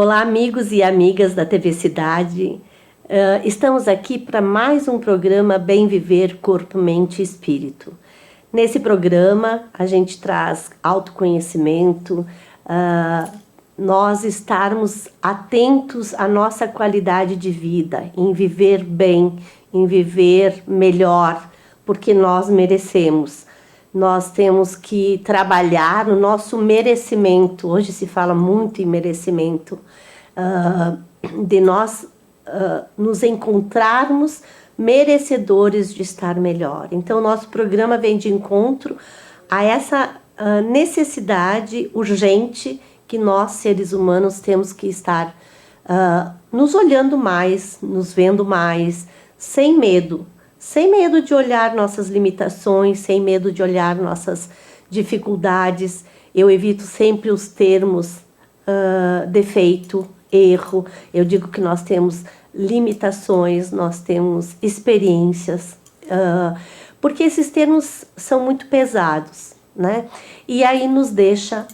Olá, amigos e amigas da TV Cidade. Estamos aqui para mais um programa Bem Viver Corpo, Mente e Espírito. Nesse programa, a gente traz autoconhecimento, nós estarmos atentos à nossa qualidade de vida, em viver bem, em viver melhor, porque nós merecemos. Nós temos que trabalhar o nosso merecimento. Hoje se fala muito em merecimento, de nós nos encontrarmos merecedores de estar melhor. Então, nosso programa vem de encontro a essa necessidade urgente que nós, seres humanos, temos que estar nos olhando mais, nos vendo mais, sem medo. Sem medo de olhar nossas limitações, sem medo de olhar nossas dificuldades. Eu evito sempre os termos defeito, erro. Eu digo que nós temos limitações, nós temos experiências, porque esses termos são muito pesados, né? E aí nos deixa,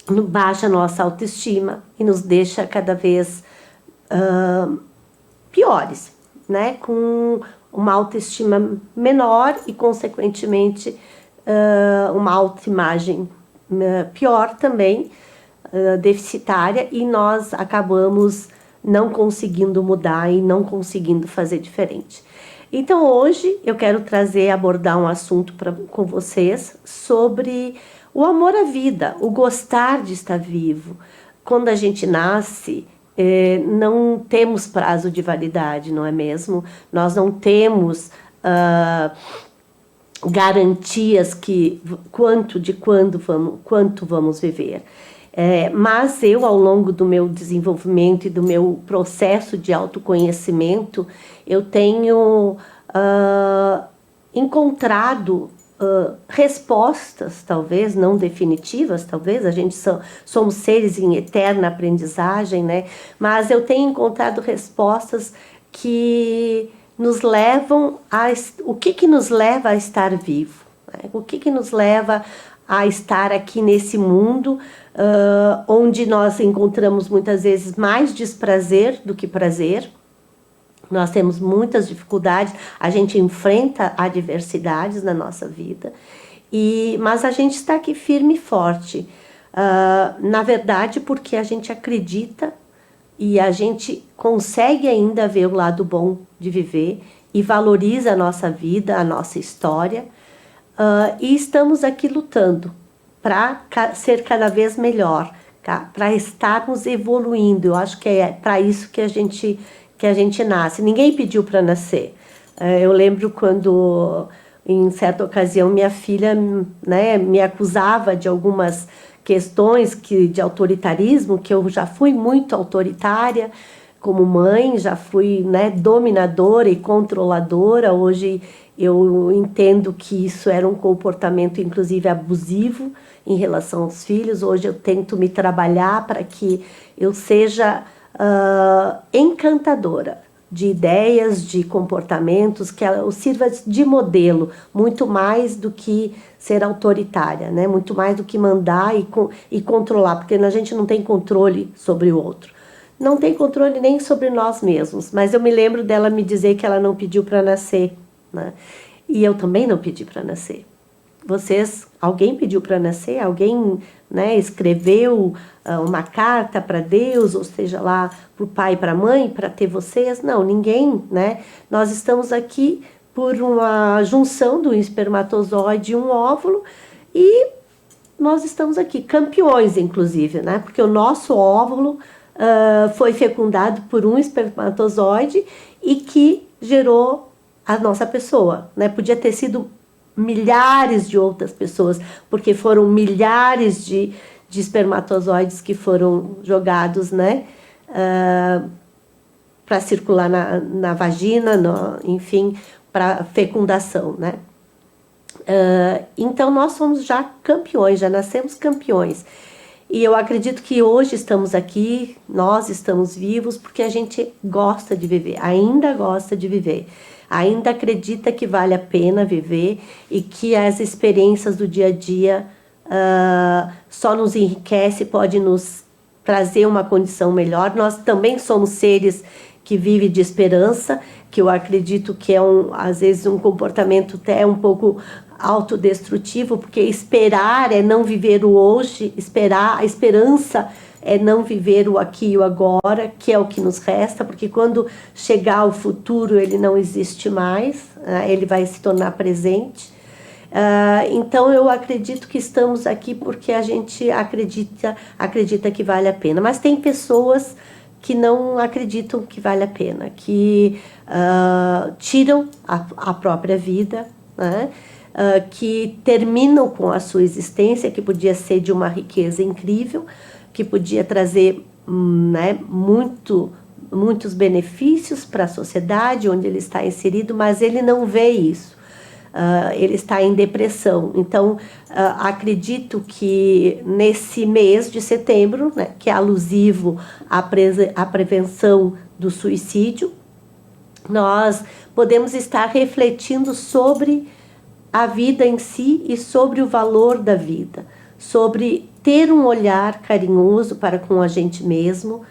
baixa a nossa autoestima e nos deixa cada vez piores, né? Com uma autoestima menor e, consequentemente, uma autoimagem pior também, deficitária, e nós acabamos não conseguindo mudar e não conseguindo fazer diferente. Então, hoje eu quero abordar um assunto com vocês sobre o amor à vida, o gostar de estar vivo. Quando a gente nasce, não temos prazo de validade, não é mesmo? Nós não temos garantias que quanto vamos viver. Mas eu, ao longo do meu desenvolvimento e do meu processo de autoconhecimento, eu tenho encontrado respostas, talvez, não definitivas, talvez, a gente somos seres em eterna aprendizagem, né? Mas eu tenho encontrado respostas que nos levam o que nos leva a estar vivo? Né? O que nos leva a estar aqui nesse mundo, onde nós encontramos muitas vezes mais desprazer do que prazer. Nós temos muitas dificuldades, a gente enfrenta adversidades na nossa vida, mas a gente está aqui firme e forte, na verdade porque a gente acredita e a gente consegue ainda ver o lado bom de viver e valoriza a nossa vida, a nossa história, e estamos aqui lutando para ser cada vez melhor, para estarmos evoluindo. Eu acho que é para isso que a gente nasce. Ninguém pediu para nascer. Eu lembro quando, em certa ocasião, minha filha, né, me acusava de algumas questões de autoritarismo, que eu já fui muito autoritária como mãe, já fui, né, dominadora e controladora. Hoje eu entendo que isso era um comportamento, inclusive, abusivo em relação aos filhos. Hoje eu tento me trabalhar para que eu seja encantadora de ideias, de comportamentos, que ela sirva de modelo, muito mais do que ser autoritária, né? Muito mais do que mandar e controlar, porque a gente não tem controle sobre o outro. Não tem controle nem sobre nós mesmos, mas eu me lembro dela me dizer que ela não pediu para nascer, né? E eu também não pedi para nascer. Alguém pediu para nascer? Alguém, né, escreveu uma carta para Deus, ou seja lá, para o pai e para a mãe, para ter vocês? Não, ninguém, né? Nós estamos aqui por uma junção do espermatozoide e um óvulo, e nós estamos aqui, campeões, inclusive, né? Porque o nosso óvulo foi fecundado por um espermatozoide e que gerou a nossa pessoa, né? Podia ter sido milhares de outras pessoas, porque foram milhares de espermatozoides que foram jogados, né, para circular na vagina, enfim, para fecundação, né? Então nós somos já campeões, já nascemos campeões. E eu acredito que hoje estamos aqui, nós estamos vivos porque a gente gosta de viver, ainda gosta de viver. Ainda acredita que vale a pena viver e que as experiências do dia a dia só nos enriquece, pode nos trazer uma condição melhor. Nós também somos seres que vivem de esperança, que eu acredito que é às vezes um comportamento até um pouco autodestrutivo, porque esperar é não viver o hoje, a esperança é não viver o aqui e o agora, que é o que nos resta, porque quando chegar o futuro ele não existe mais, né? Ele vai se tornar presente. Então eu acredito que estamos aqui porque a gente acredita que vale a pena, mas tem pessoas que não acreditam que vale a pena, que tiram a própria vida, né? Que terminam com a sua existência, que podia ser de uma riqueza incrível, que podia trazer, né, muitos benefícios para a sociedade onde ele está inserido, mas ele não vê isso. Ele está em depressão. Então, acredito que nesse mês de setembro, né, que é alusivo à prevenção do suicídio, nós podemos estar refletindo sobre a vida em si e sobre o valor da vida, sobre ter um olhar carinhoso para com a gente mesmo,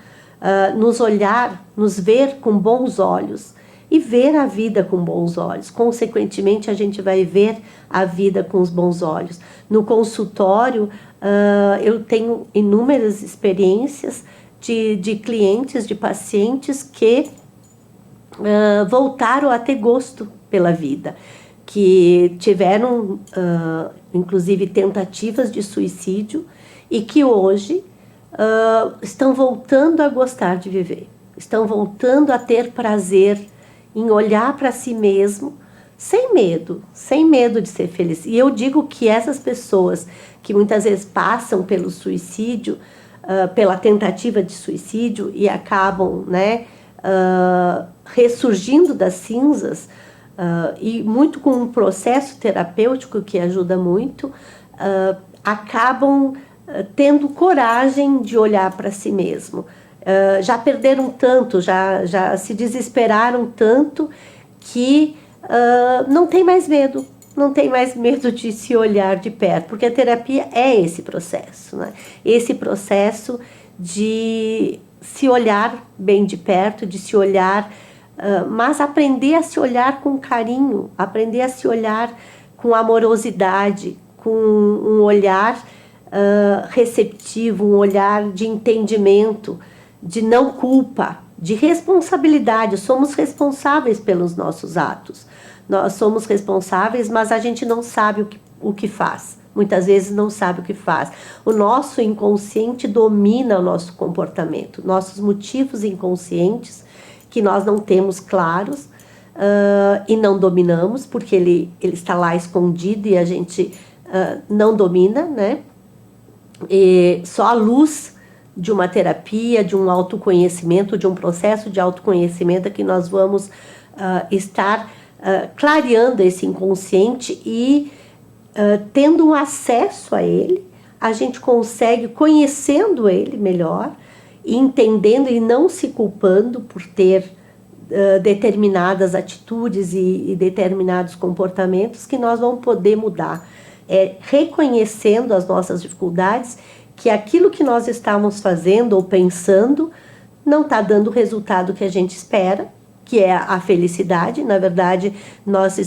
nos ver com bons olhos e ver a vida com bons olhos. Consequentemente, a gente vai ver a vida com os bons olhos. No consultório, eu tenho inúmeras experiências de clientes, de pacientes que voltaram a ter gosto pela vida, que tiveram, inclusive, tentativas de suicídio e que hoje estão voltando a gostar de viver, estão voltando a ter prazer em olhar para si mesmo, sem medo de ser feliz. E eu digo que essas pessoas que muitas vezes passam pelo suicídio, pela tentativa de suicídio e acabam, né, ressurgindo das cinzas, e muito com um processo terapêutico que ajuda muito, acabam tendo coragem de olhar para si mesmo. Já perderam tanto, já se desesperaram tanto que não tem mais medo, de se olhar de perto, porque a terapia é esse processo, né? Esse processo de se olhar bem de perto, de se olhar, mas aprender a se olhar com carinho, aprender a se olhar com amorosidade, com um olhar receptivo, um olhar de entendimento, de não culpa, de responsabilidade. Somos responsáveis pelos nossos atos. Nós somos responsáveis, mas a gente não sabe o que faz. Muitas vezes não sabe o que faz. O nosso inconsciente domina o nosso comportamento. Nossos motivos inconscientes, que nós não temos claros e não dominamos, porque ele está lá escondido e a gente não domina, né? E só a luz de uma terapia, de um autoconhecimento, de um processo de autoconhecimento, é que nós vamos estar clareando esse inconsciente e tendo um acesso a ele, a gente consegue, conhecendo ele melhor, e entendendo e não se culpando por ter determinadas atitudes e determinados comportamentos, que nós vamos poder mudar. Reconhecendo as nossas dificuldades, que aquilo que nós estamos fazendo ou pensando não está dando o resultado que a gente espera, que é a felicidade. Na verdade, nós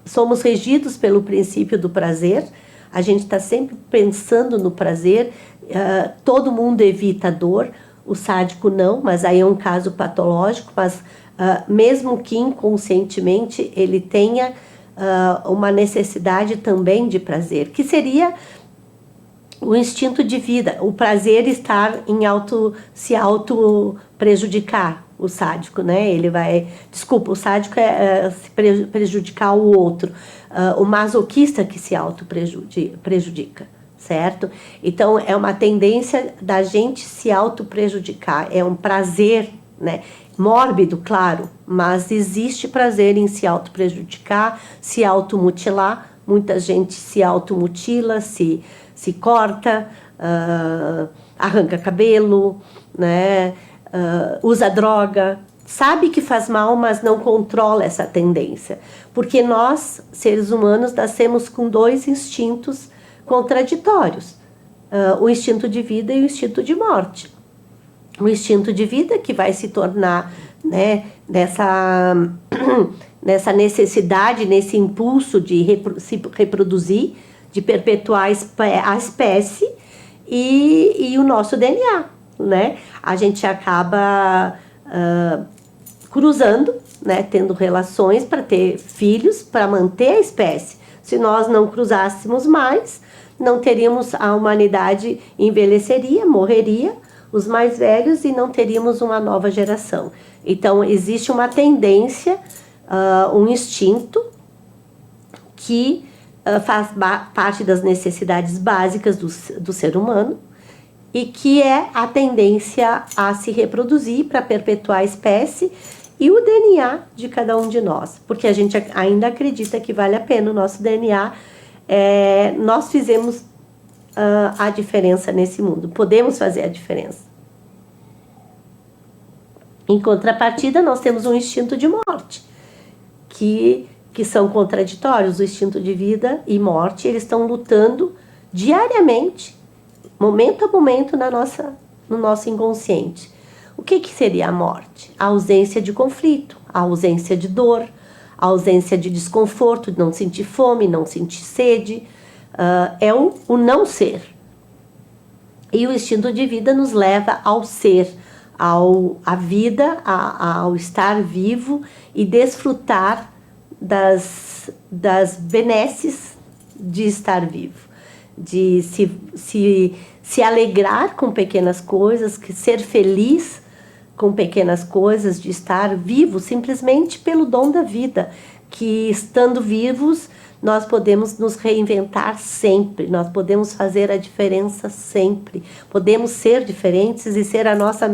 somos regidos pelo princípio do prazer. A gente está sempre pensando no prazer. Todo mundo evita a dor, o sádico não, mas aí é um caso patológico. Mas mesmo que inconscientemente ele tenha uma necessidade também de prazer, que seria o instinto de vida, o prazer estar se auto prejudicar, o sádico, né? O sádico é se prejudicar o outro, o masoquista que se auto prejudica, certo? Então é uma tendência da gente se auto prejudicar, é um prazer, né? Mórbido, claro, mas existe prazer em se auto prejudicar, se automutilar. Muita gente se automutila, se corta, arranca cabelo, né? Usa droga, sabe que faz mal, mas não controla essa tendência, porque nós, seres humanos, nascemos com dois instintos contraditórios. o instinto de vida e o instinto de morte. O instinto de vida que vai se tornar, né, nessa necessidade, nesse impulso de se reproduzir, de perpetuar a espécie e o nosso DNA, né? A gente acaba cruzando, né, tendo relações para ter filhos, para manter a espécie. Se nós não cruzássemos mais, não teríamos, a humanidade envelheceria, morreria, os mais velhos, e não teríamos uma nova geração. Então, existe uma tendência, um instinto que faz parte das necessidades básicas do ser humano e que é a tendência a se reproduzir para perpetuar a espécie e o DNA de cada um de nós, porque a gente ainda acredita que vale a pena o nosso DNA. Nós fizemos a diferença nesse mundo, podemos fazer a diferença. Em contrapartida, nós temos um instinto de morte, que são contraditórios. O instinto de vida e morte, eles estão lutando diariamente, momento a momento, no nosso inconsciente. O que seria a morte? A ausência de conflito, a ausência de dor, a ausência de desconforto, de não sentir fome, não sentir sede, é o não ser. E o instinto de vida nos leva ao ser, à vida, ao estar vivo e desfrutar das benesses de estar vivo, de se alegrar com pequenas coisas, ser feliz com pequenas coisas, de estar vivo simplesmente pelo dom da vida, que estando vivos nós podemos nos reinventar sempre, nós podemos fazer a diferença sempre, podemos ser diferentes e ser a nossa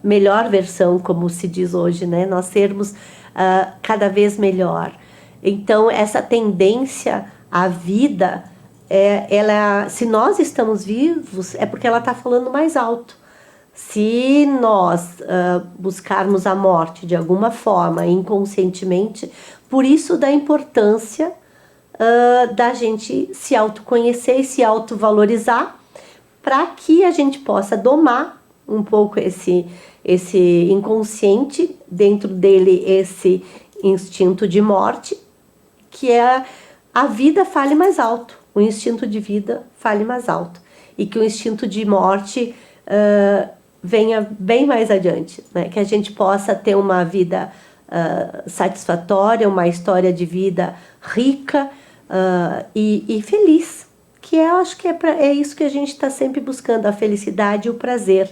melhor versão, como se diz hoje, né? Nós sermos cada vez melhor. Então, essa tendência à vida, se nós estamos vivos, é porque ela está falando mais alto. Se nós buscarmos a morte de alguma forma, inconscientemente, por isso da importância da gente se autoconhecer e se autovalorizar, para que a gente possa domar um pouco esse inconsciente, dentro dele esse instinto de morte, que a vida fale mais alto, o instinto de vida fale mais alto, e que o instinto de morte venha bem mais adiante, né? Que a gente possa ter uma vida satisfatória, uma história de vida rica e feliz, que eu acho que é isso que a gente está sempre buscando, a felicidade e o prazer.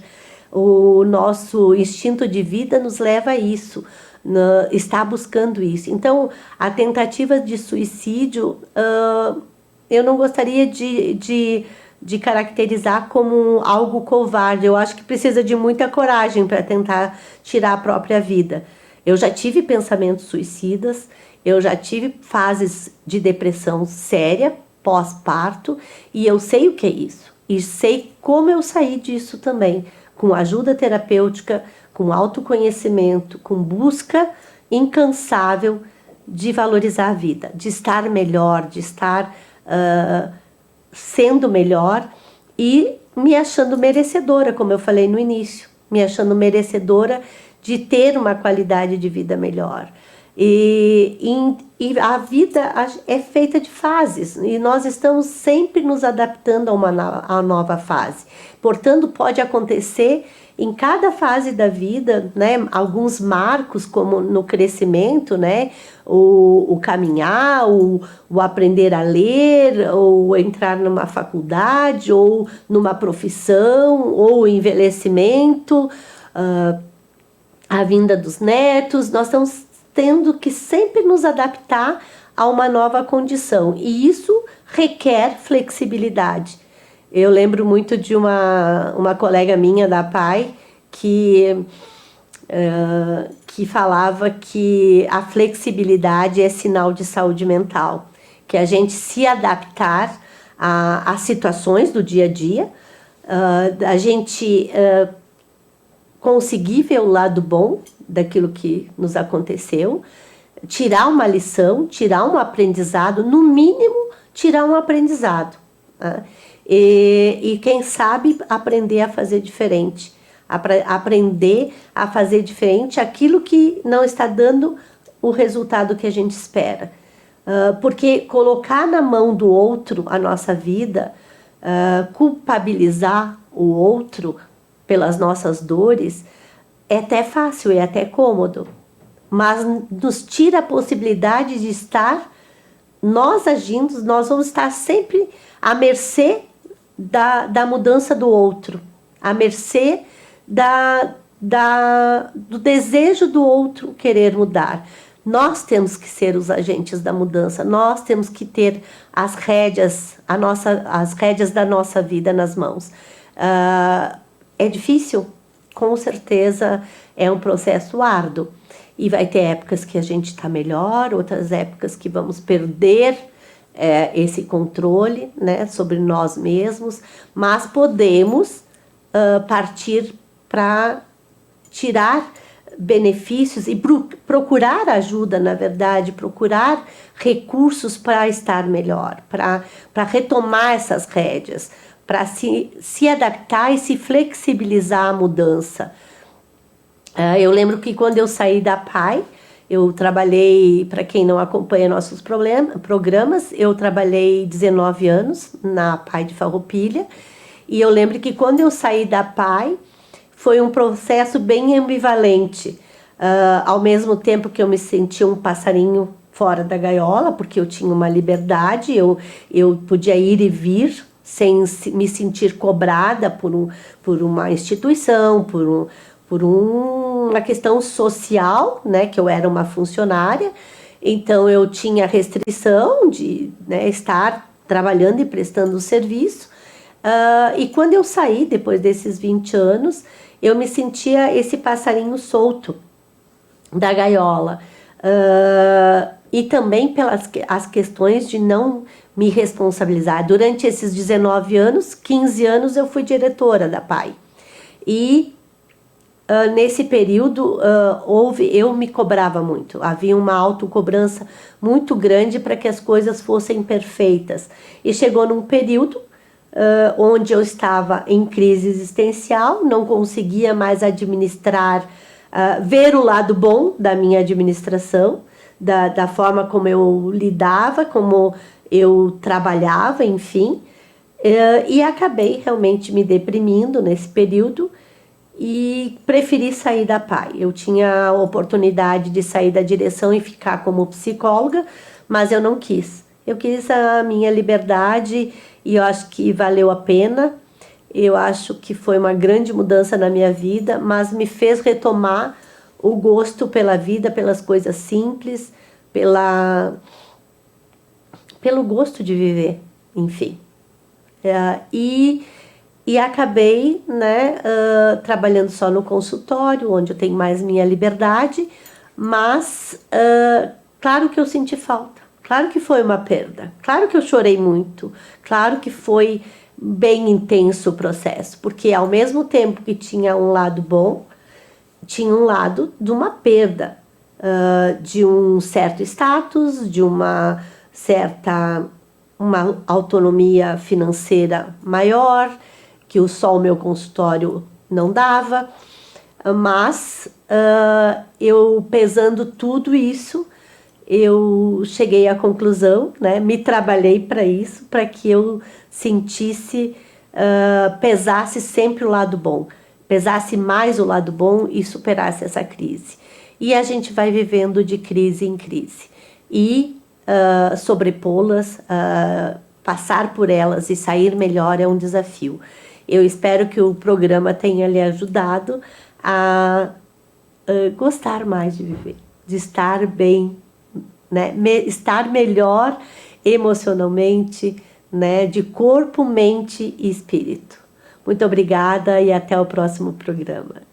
O nosso instinto de vida nos leva a isso, está buscando isso. Então, a tentativa de suicídio, eu não gostaria de caracterizar como algo covarde. Eu acho que precisa de muita coragem para tentar tirar a própria vida. Eu já tive pensamentos suicidas, eu já tive fases de depressão séria, pós-parto, e eu sei o que é isso. E sei como eu saí disso também, com ajuda terapêutica, com autoconhecimento, com busca incansável de valorizar a vida, de estar melhor, de estar sendo melhor e me achando merecedora, como eu falei no início, me achando merecedora de ter uma qualidade de vida melhor. E a vida é feita de fases, e nós estamos sempre nos adaptando a nova fase. Portanto, pode acontecer em cada fase da vida, né, alguns marcos, como no crescimento, né, o caminhar, o aprender a ler, ou entrar numa faculdade, ou numa profissão, ou o envelhecimento, a vinda dos netos. Nós estamos tendo que sempre nos adaptar a uma nova condição, e isso requer flexibilidade. Eu lembro muito de uma colega minha da PAI que falava que a flexibilidade é sinal de saúde mental, que a gente se adaptar a situações do dia a dia, a gente conseguir ver o lado bom daquilo que nos aconteceu, tirar uma lição, tirar um aprendizado, no mínimo tirar um aprendizado, né? e quem sabe aprender a fazer diferente, aprender a fazer diferente aquilo que não está dando o resultado que a gente espera. Porque colocar na mão do outro a nossa vida, culpabilizar o outro pelas nossas dores, é até fácil, é até cômodo, mas nos tira a possibilidade de estar, nós agindo, nós vamos estar sempre à mercê da mudança do outro, à mercê do desejo do outro querer mudar. Nós temos que ser os agentes da mudança, nós temos que ter as rédeas da nossa vida nas mãos. É difícil? Com certeza é um processo árduo. E vai ter épocas que a gente está melhor, outras épocas que vamos perder esse controle, né, sobre nós mesmos, mas podemos partir para tirar benefícios e procurar ajuda, na verdade, procurar recursos para estar melhor, para retomar essas rédeas, para se adaptar e se flexibilizar à mudança. Eu lembro que quando eu saí da PAI, eu trabalhei, para quem não acompanha nossos programas, eu trabalhei 19 anos na PAI de Farroupilha, e eu lembro que quando eu saí da PAI, foi um processo bem ambivalente. Ao mesmo tempo que eu me sentia um passarinho fora da gaiola, porque eu tinha uma liberdade, eu podia ir e vir sem me sentir cobrada por uma instituição, por uma questão social, né, que eu era uma funcionária. Então eu tinha restrição de, né, estar trabalhando e prestando serviço. E quando eu saí, depois desses 20 anos, eu me sentia esse passarinho solto da gaiola. E também pelas as questões de não me responsabilizar. Durante esses 19 anos, 15 anos eu fui diretora da PAI. E nesse período eu me cobrava muito. Havia uma autocobrança muito grande para que as coisas fossem perfeitas. E chegou num período onde eu estava em crise existencial, não conseguia mais administrar, ver o lado bom da minha administração, da forma como eu lidava, como eu trabalhava, enfim, e acabei realmente me deprimindo nesse período e preferi sair da PAI. Eu tinha a oportunidade de sair da direção e ficar como psicóloga, mas eu não quis. Eu quis a minha liberdade e eu acho que valeu a pena. Eu acho que foi uma grande mudança na minha vida, mas me fez retomar o gosto pela vida, pelas coisas simples, pelo gosto de viver, enfim. E acabei, né, trabalhando só no consultório, onde eu tenho mais minha liberdade, mas claro que eu senti falta, claro que foi uma perda, claro que eu chorei muito, claro que foi bem intenso o processo, porque ao mesmo tempo que tinha um lado bom, tinha um lado de uma perda, de um certo status, de uma autonomia financeira maior, que só o meu consultório não dava, mas eu pesando tudo isso, eu cheguei à conclusão, né, me trabalhei para isso, para que eu sentisse, pesasse sempre o lado bom, pesasse mais o lado bom e superasse essa crise. E a gente vai vivendo de crise em crise. E sobrepô-las, passar por elas e sair melhor é um desafio. Eu espero que o programa tenha lhe ajudado a gostar mais de viver, de estar bem, né? Estar melhor emocionalmente, né? De corpo, mente e espírito. Muito obrigada e até o próximo programa.